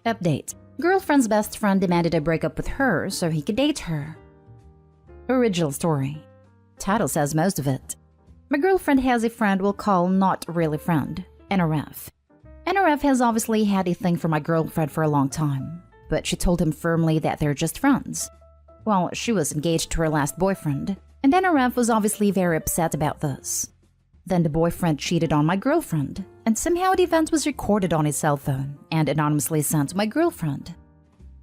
Update. Girlfriend's best friend demanded I break up with her so he could date her. Original story. Title says most of it. My girlfriend has a friend we'll call not really friend, NRF. NRF has obviously had a thing for my girlfriend for a long time, but she told him firmly that they're just friends. Well, she was engaged to her last boyfriend, and NRF was obviously very upset about this. Then the boyfriend cheated on my girlfriend, and somehow the event was recorded on his cell phone and anonymously sent to my girlfriend.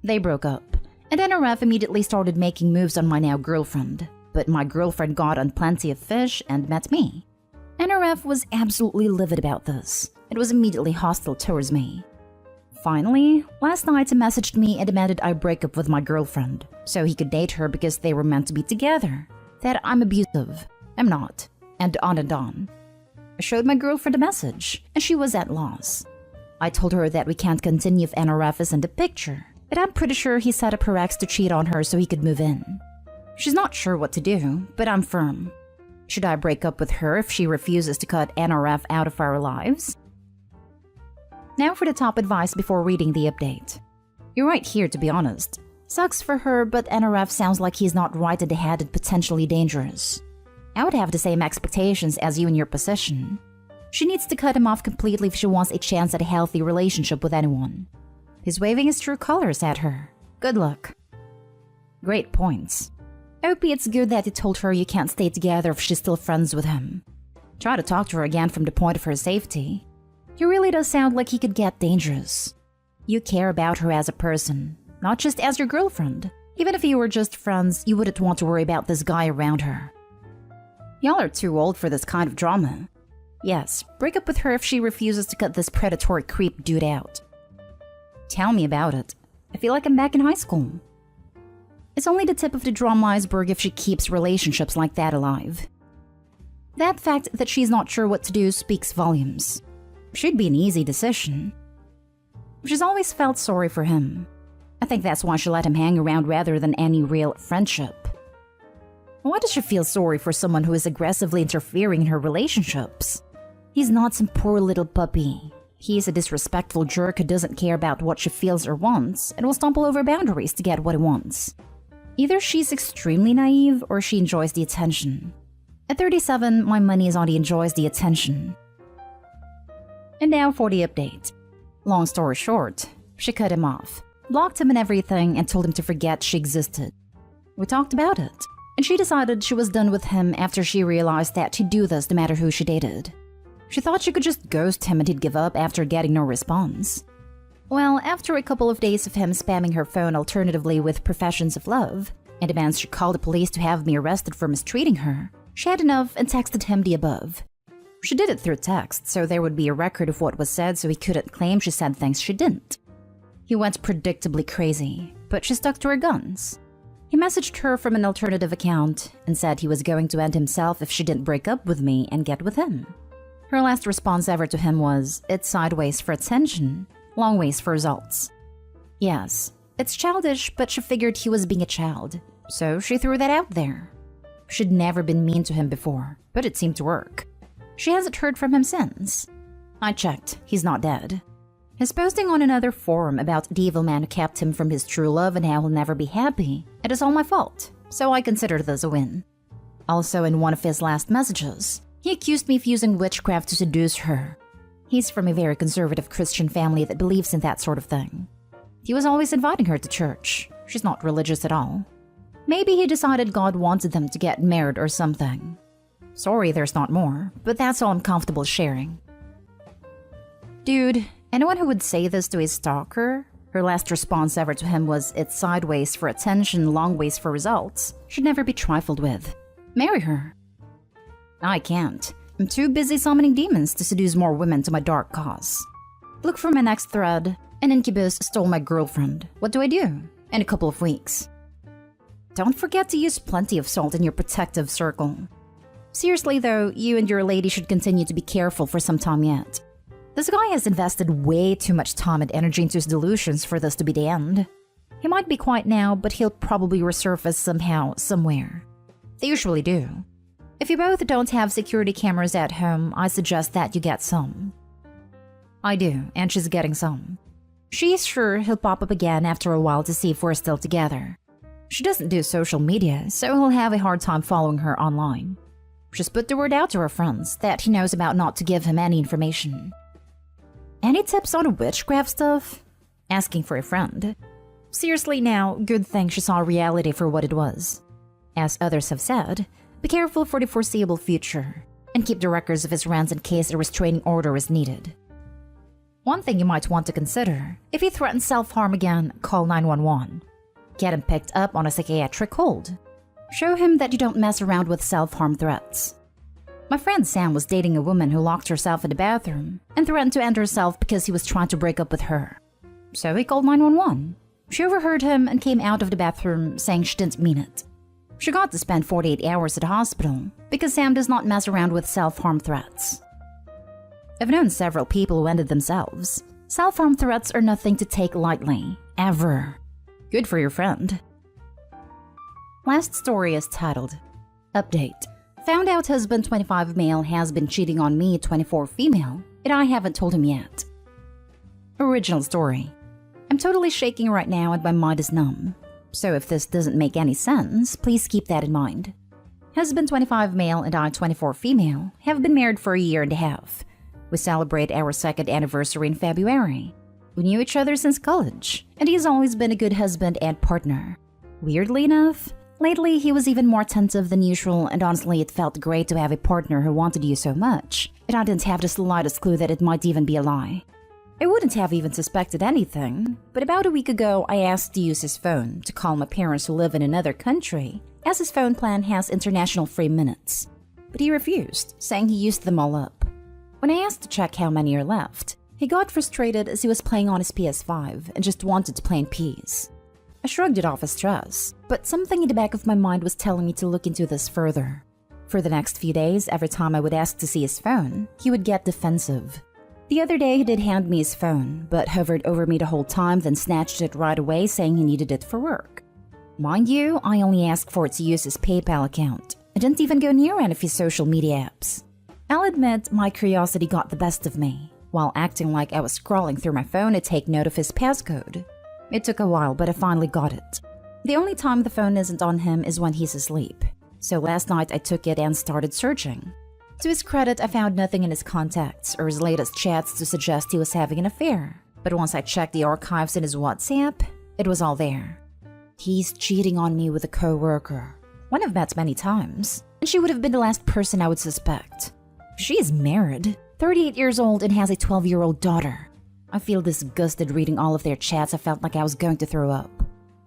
They broke up, and NRF immediately started making moves on my now girlfriend, but my girlfriend got on plenty of fish and met me. NRF was absolutely livid about this. It was immediately hostile towards me. Finally, last night he messaged me and demanded I break up with my girlfriend so he could date her because they were meant to be together. That I'm abusive. I'm not. And on and on. I showed my girlfriend a message, and she was at loss. I told her that we can't continue if NRF is in the picture, but I'm pretty sure he set up her ex to cheat on her so he could move in. She's not sure what to do, but I'm firm. Should I break up with her if she refuses to cut NRF out of our lives? Now for the top advice before reading the update. You're right here, to be honest. Sucks for her, but NRF sounds like he's not right at the head and potentially dangerous. I would have the same expectations as you in your position. She needs to cut him off completely if she wants a chance at a healthy relationship with anyone. He's waving his true colors at her. Good luck. Great points. OP, it's good that you told her you can't stay together if she's still friends with him. Try to talk to her again from the point of her safety. He really does sound like he could get dangerous. You care about her as a person, not just as your girlfriend. Even if you were just friends, you wouldn't want to worry about this guy around her. Y'all are too old for this kind of drama. Yes, break up with her if she refuses to cut this predatory creep dude out. Tell me about it. I feel like I'm back in high school. It's only the tip of the drama iceberg if she keeps relationships like that alive. That fact that she's not sure what to do speaks volumes. Should be an easy decision. She's always felt sorry for him. I think that's why she let him hang around rather than any real friendship. Why does she feel sorry for someone who is aggressively interfering in her relationships? He's not some poor little puppy. He's a disrespectful jerk who doesn't care about what she feels or wants and will stumble over boundaries to get what he wants. Either she's extremely naive or she enjoys the attention. At 37, my money is on he enjoys the attention. And now for the update. Long story short, she cut him off, blocked him and everything, and told him to forget she existed. We talked about it, and she decided she was done with him after she realized that she'd do this no matter who she dated. She thought she could just ghost him and he'd give up after getting no response. Well, after a couple of days of him spamming her phone alternatively with professions of love, and demands she call the police to have me arrested for mistreating her, she had enough and texted him the above. She did it through text, so there would be a record of what was said so he couldn't claim she said things she didn't. He went predictably crazy, but she stuck to her guns. He messaged her from an alternative account and said he was going to end himself if she didn't break up with me and get with him. Her last response ever to him was, "It's sideways for attention, long ways for results." Yes, it's childish, but she figured he was being a child, so she threw that out there. She'd never been mean to him before, but it seemed to work. She hasn't heard from him since. I checked, he's not dead. His posting on another forum about the evil man who kept him from his true love and how he'll never be happy, it is all my fault, so I consider this a win. Also, in one of his last messages, he accused me of using witchcraft to seduce her. He's from a very conservative Christian family that believes in that sort of thing. He was always inviting her to church. She's not religious at all. Maybe he decided God wanted them to get married or something. Sorry there's not more, but that's all I'm comfortable sharing. Dude, anyone who would say this to a stalker, her last response ever to him was, "It's sideways for attention, long ways for results," should never be trifled with. Marry her. I can't. I'm too busy summoning demons to seduce more women to my dark cause. Look for my next thread. An incubus stole my girlfriend. What do I do? In a couple of weeks. Don't forget to use plenty of salt in your protective circle. Seriously though, you and your lady should continue to be careful for some time yet. This guy has invested way too much time and energy into his delusions for this to be the end. He might be quiet now, but he'll probably resurface somehow, somewhere. They usually do. If you both don't have security cameras at home, I suggest that you get some. I do, and she's getting some. She's sure he'll pop up again after a while to see if we're still together. She doesn't do social media, so he'll have a hard time following her online. She's put the word out to her friends that he knows about not to give him any information. Any tips on witchcraft stuff? Asking for a friend. Seriously now, good thing she saw reality for what it was. As others have said, be careful for the foreseeable future, and keep the records of his rants in case a restraining order is needed. One thing you might want to consider, if he threatens self-harm again, call 911. Get him picked up on a psychiatric hold. Show him that you don't mess around with self-harm threats. My friend Sam was dating a woman who locked herself in the bathroom and threatened to end herself because he was trying to break up with her. So he called 911. She overheard him and came out of the bathroom saying she didn't mean it. She got to spend 48 hours at the hospital because Sam does not mess around with self-harm threats. I've known several people who ended themselves. Self-harm threats are nothing to take lightly, ever. Good for your friend. Last story is titled, Update. Found out husband 25 male has been cheating on me 24 female, and I haven't told him yet. Original story. I'm totally shaking right now and my mind is numb. So if this doesn't make any sense, please keep that in mind. Husband 25 male and I 24 female have been married for a year and a half. We celebrate our second anniversary in February. We knew each other since college, and he's always been a good husband and partner. Weirdly enough, lately he was even more attentive than usual, and honestly it felt great to have a partner who wanted you so much, and I didn't have the slightest clue that it might even be a lie. I wouldn't have even suspected anything, but about a week ago I asked to use his phone to call my parents who live in another country, as his phone plan has international free minutes. But he refused, saying he used them all up. When I asked to check how many are left, he got frustrated as he was playing on his PS5 and just wanted to play in peace. I shrugged it off as stress, but something in the back of my mind was telling me to look into this further. For the next few days, every time I would ask to see his phone, he would get defensive. The other day he did hand me his phone, but hovered over me the whole time, then snatched it right away saying he needed it for work. Mind you, I only asked for it to use his PayPal account. I didn't even go near any of his social media apps. I'll admit my curiosity got the best of me, while acting like I was scrolling through my phone to take note of his passcode. It took a while, but I finally got it. The only time the phone isn't on him is when he's asleep, so last night I took it and started searching. To his credit, I found nothing in his contacts or his latest chats to suggest he was having an affair, but once I checked the archives in his WhatsApp, it was all there. He's cheating on me with a co-worker, one I've met many times, and she would have been the last person I would suspect. She is married, 38 years old, and has a 12-year-old daughter. I feel disgusted reading all of their chats. I felt like I was going to throw up.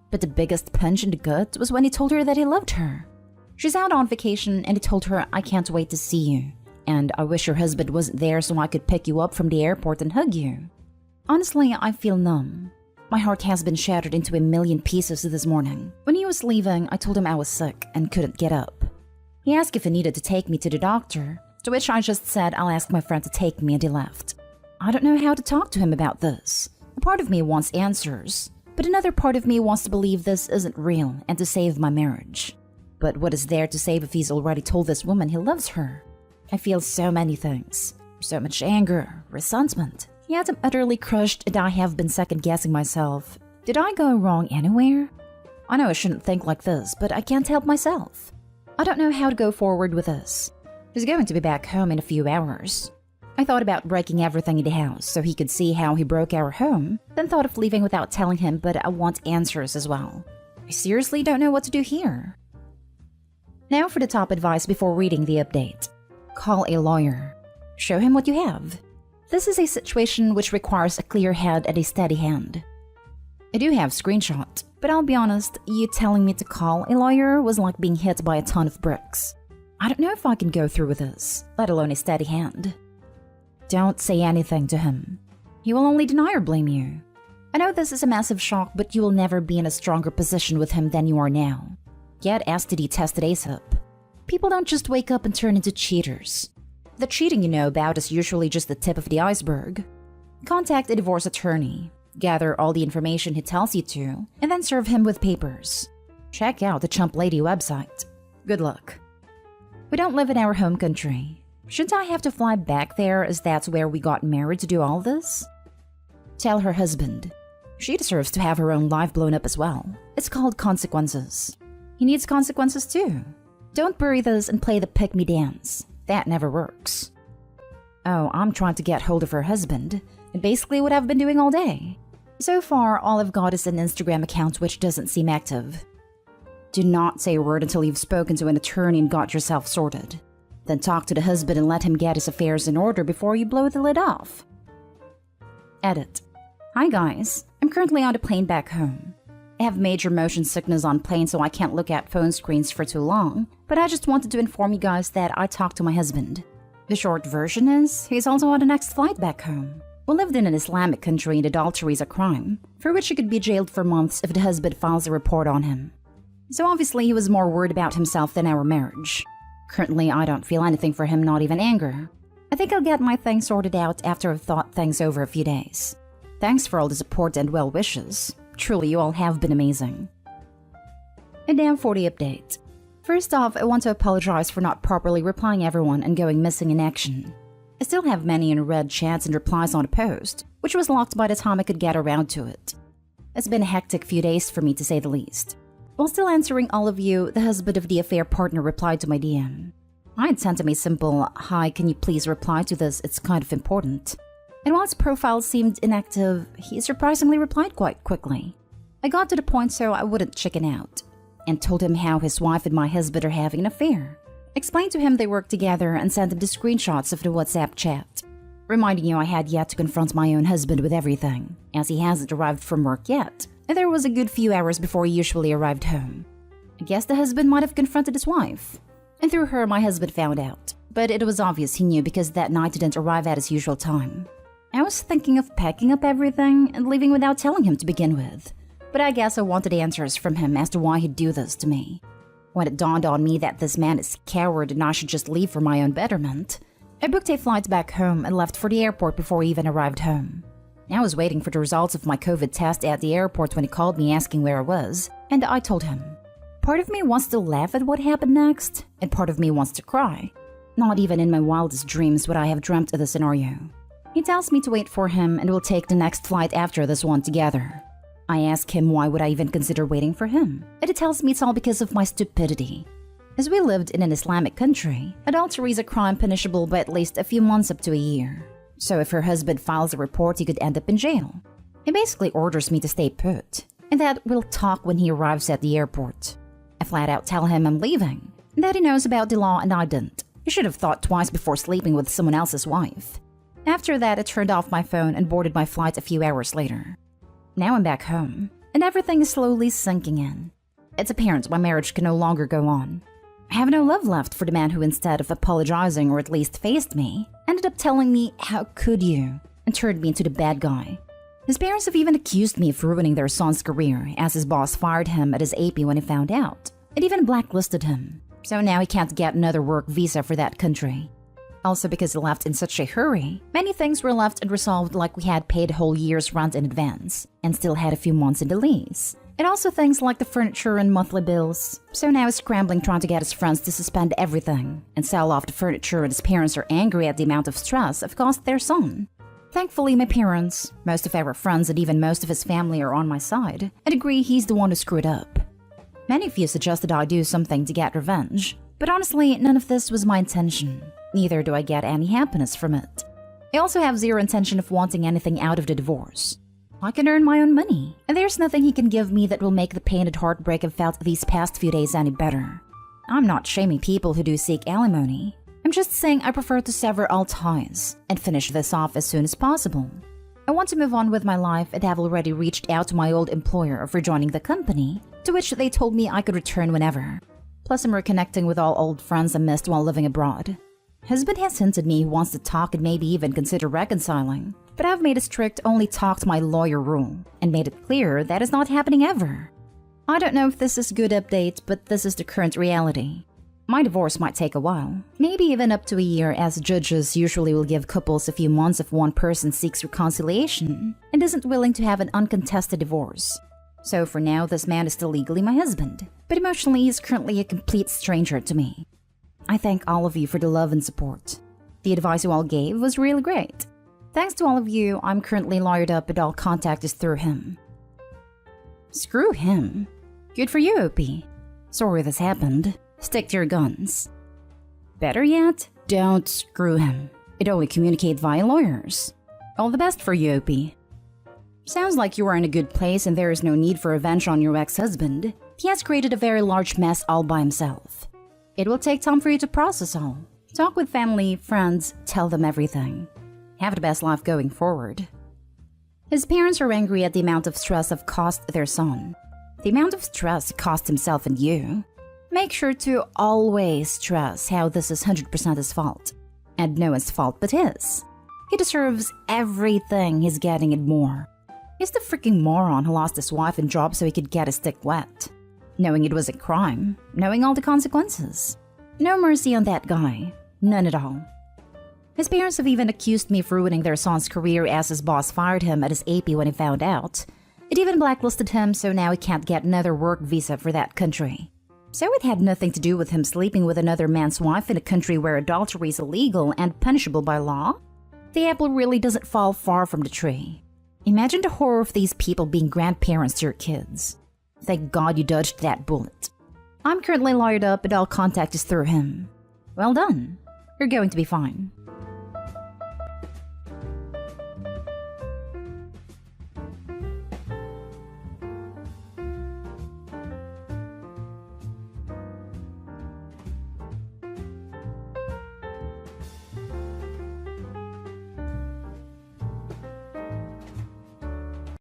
But the biggest punch in the gut was when he told her that he loved her. She's out on vacation and he told her, I can't wait to see you, and I wish your husband wasn't there so I could pick you up from the airport and hug you. Honestly, I feel numb. My heart has been shattered into a million pieces this morning. When he was leaving, I told him I was sick and couldn't get up. He asked if he needed to take me to the doctor, to which I just said I'll ask my friend to take me, and he left. I don't know how to talk to him about this. A part of me wants answers, but another part of me wants to believe this isn't real and to save my marriage. But what is there to save if he's already told this woman he loves her? I feel so many things. So much anger, resentment. Yet I'm utterly crushed and I have been second-guessing myself. Did I go wrong anywhere? I know I shouldn't think like this, but I can't help myself. I don't know how to go forward with this. He's going to be back home in a few hours. I thought about breaking everything in the house so he could see how he broke our home, then thought of leaving without telling him, but I want answers as well. I seriously don't know what to do here. Now for the top advice before reading the update. Call a lawyer. Show him what you have. This is a situation which requires a clear head and a steady hand. I do have screenshot, but I'll be honest, you telling me to call a lawyer was like being hit by a ton of bricks. I don't know if I can go through with this, let alone a steady hand. Don't say anything to him. He will only deny or blame you. I know this is a massive shock, but you will never be in a stronger position with him than you are now. Get STD tested ASAP. People don't just wake up and turn into cheaters. The cheating you know about is usually just the tip of the iceberg. Contact a divorce attorney, gather all the information he tells you to, and then serve him with papers. Check out the Chump Lady website. Good luck. We don't live in our home country. Shouldn't I have to fly back there as that's where we got married to do all this? Tell her husband. She deserves to have her own life blown up as well. It's called consequences. He needs consequences too. Don't bury this and play the pick-me dance. That never works. Oh, I'm trying to get hold of her husband, and basically what I've been doing all day. So far, all I've got is an Instagram account which doesn't seem active. Do not say a word until you've spoken to an attorney and got yourself sorted. Then talk to the husband and let him get his affairs in order before you blow the lid off. Edit. Hi guys, I'm currently on a plane back home. I have major motion sickness on planes, so I can't look at phone screens for too long, but I just wanted to inform you guys that I talked to my husband. The short version is, he's also on the next flight back home. We lived in an Islamic country and adultery is a crime, for which he could be jailed for months if the husband files a report on him. So obviously he was more worried about himself than our marriage. Currently, I don't feel anything for him, not even anger. I think I'll get my thing sorted out after I've thought things over a few days. Thanks for all the support and well wishes. Truly, you all have been amazing. A damn 40 update. First off, I want to apologize for not properly replying everyone and going missing in action. I still have many unread chats and replies on a post, which was locked by the time I could get around to it. It's been a hectic few days for me, to say the least. While still answering all of you, the husband of the affair partner replied to my DM. I had sent him a simple, "Hi, can you please reply to this, it's kind of important." And while his profile seemed inactive, he surprisingly replied quite quickly. I got to the point so I wouldn't chicken out, and told him how his wife and my husband are having an affair. Explained to him they work together and sent him the screenshots of the WhatsApp chat. Reminding you I had yet to confront my own husband with everything, as he hasn't arrived from work yet, and there was a good few hours before he usually arrived home. I guess the husband might have confronted his wife. And through her, my husband found out. But it was obvious he knew because that night didn't arrive at his usual time. I was thinking of packing up everything and leaving without telling him to begin with. But I guess I wanted answers from him as to why he'd do this to me. When it dawned on me that this man is a coward and I should just leave for my own betterment, I booked a flight back home and left for the airport before he even arrived home. I was waiting for the results of my COVID test at the airport when he called me asking where I was, and I told him. Part of me wants to laugh at what happened next, and part of me wants to cry. Not even in my wildest dreams would I have dreamt of the scenario. He tells me to wait for him and we'll take the next flight after this one together. I ask him why would I even consider waiting for him, and he tells me it's all because of my stupidity. As we lived in an Islamic country, adultery is a crime punishable by at least a few months up to a year. So if her husband files a report, he could end up in jail. He basically orders me to stay put, and that we'll talk when he arrives at the airport. I flat out tell him I'm leaving, and that he knows about the law and I didn't. He should have thought twice before sleeping with someone else's wife. After that, I turned off my phone and boarded my flight a few hours later. Now I'm back home, and everything is slowly sinking in. It's apparent my marriage can no longer go on. I have no love left for the man who, instead of apologizing or at least faced me, ended up telling me, "How could you?" and turned me into the bad guy. His parents have even accused me of ruining their son's career, as his boss fired him at his AP when he found out, and even blacklisted him. So now he can't get another work visa for that country. Also, because he left in such a hurry, many things were left unresolved, like we had paid a whole year's rent in advance, and still had a few months in the lease. And also things like the furniture and monthly bills. So now he's scrambling trying to get his friends to suspend everything and sell off the furniture, and his parents are angry at the amount of stress I've caused their son. Thankfully, my parents, most of our friends, and even most of his family are on my side and agree he's the one who screwed up. Many of you suggested I do something to get revenge, but honestly, none of this was my intention. Neither do I get any happiness from it. I also have zero intention of wanting anything out of the divorce. I can earn my own money, and there's nothing he can give me that will make the pain and heartbreak I've felt these past few days any better. I'm not shaming people who do seek alimony. I'm just saying I prefer to sever all ties and finish this off as soon as possible. I want to move on with my life and have already reached out to my old employer for joining the company, to which they told me I could return whenever. Plus, I'm reconnecting with all old friends I missed while living abroad. Husband has hinted me he wants to talk and maybe even consider reconciling, but I've made a strict only talk to my lawyer rule and made it clear that is not happening ever. I don't know if this is a good update, but this is the current reality. My divorce might take a while, maybe even up to a year, as judges usually will give couples a few months if one person seeks reconciliation and isn't willing to have an uncontested divorce. So for now, this man is still legally my husband, but emotionally he is currently a complete stranger to me. I thank all of you for the love and support. The advice you all gave was really great. Thanks to all of you, I'm currently lawyered up and all contact is through him. Screw him. Good for you, Opie. Sorry this happened. Stick to your guns. Better yet, don't screw him. It only communicate via lawyers. All the best for you, Opie. Sounds like you are in a good place and there is no need for revenge on your ex-husband. He has created a very large mess all by himself. It will take time for you to process all. Talk with family, friends, tell them everything. Have the best life going forward. His parents are angry at the amount of stress have caused their son. The amount of stress cost himself and you. Make sure to always stress how this is 100% his fault. And no one's fault but his. He deserves everything he's getting and more. He's the freaking moron who lost his wife and job so he could get his dick wet. Knowing it was a crime, knowing all the consequences. No mercy on that guy. None at all. His parents have even accused me of ruining their son's career as his boss fired him at his AP when he found out. It even blacklisted him so now he can't get another work visa for that country. So it had nothing to do with him sleeping with another man's wife in a country where adultery is illegal and punishable by law? The apple really doesn't fall far from the tree. Imagine the horror of these people being grandparents to your kids. Thank God you dodged that bullet. I'm currently lawyered up and all contact is through him. Well done. You're going to be fine.